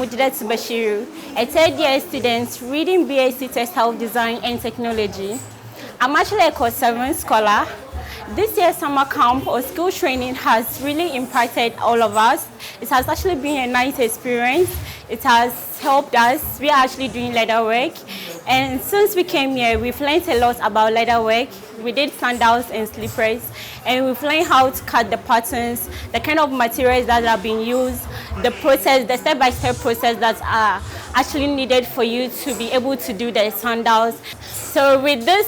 Najidat Bashiru, a third-year student reading BSc Textile Design and Technology. I'm actually a Course 7 scholar. This year's summer camp or school training has really impacted all of us. It has actually been a nice experience. It has helped us. We are actually doing leather work. And since we came here, we've learned a lot about leather work. We did sandals and slippers. And we've learned how to cut the patterns, the kind of materials that are being used, the process, the step-by-step process that are actually needed for you to be able to do the sandals. So with this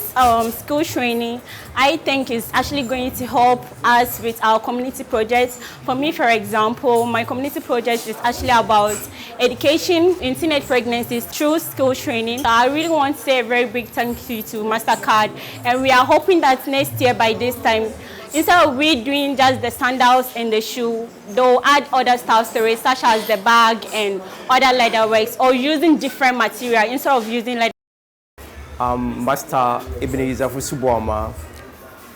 school training, I think it's actually going to help us with our community projects. For me, for example, my community project is actually about education in teenage pregnancies through school training. So I really want to say a very big thank you to Mastercard, and we are hoping that next year by this time, instead of we doing just the sandals and the shoe, they'll add other stuff to it, such as the bag and other leather works, or using different material instead of using leather. Master Ebenezer Fusubuama,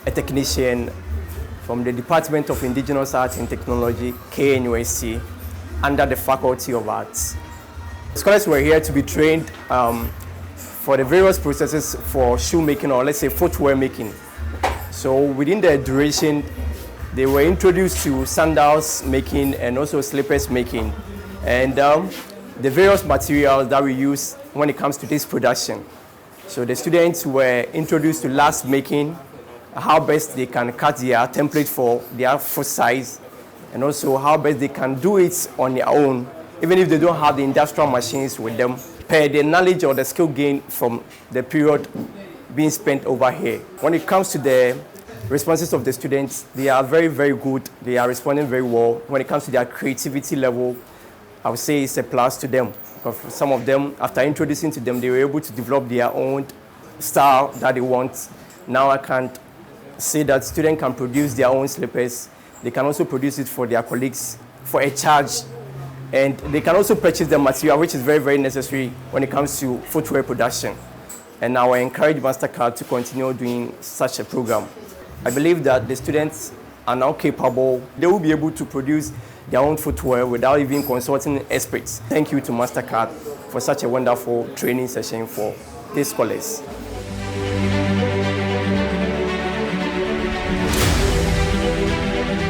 a technician from the Department of Indigenous Arts and Technology, KNUST, under the Faculty of Arts. Scholars were here to be trained for the various processes for shoemaking, or let's say footwear making. So within the duration, they were introduced to sandals making and also slippers making, and the various materials that we use when it comes to this production. So the students were introduced to last making, how best they can cut their template for their foot size, and also how best they can do it on their own, even if they don't have the industrial machines with them, per the knowledge or the skill gained from the period being spent over here. When it comes to the responses of the students, they are very, very good. They are responding very well. When it comes to their creativity level, I would say it's a plus to them. Because some of them, after introducing to them, they were able to develop their own style that they want. Now I can say that students can produce their own slippers. They can also produce it for their colleagues for a charge. And they can also purchase the material, which is very, very necessary when it comes to footwear production. And I will encourage Mastercard to continue doing such a program. I believe that the students are now capable. They will be able to produce their own footwear without even consulting experts. Thank you to Mastercard for such a wonderful training session for these scholars.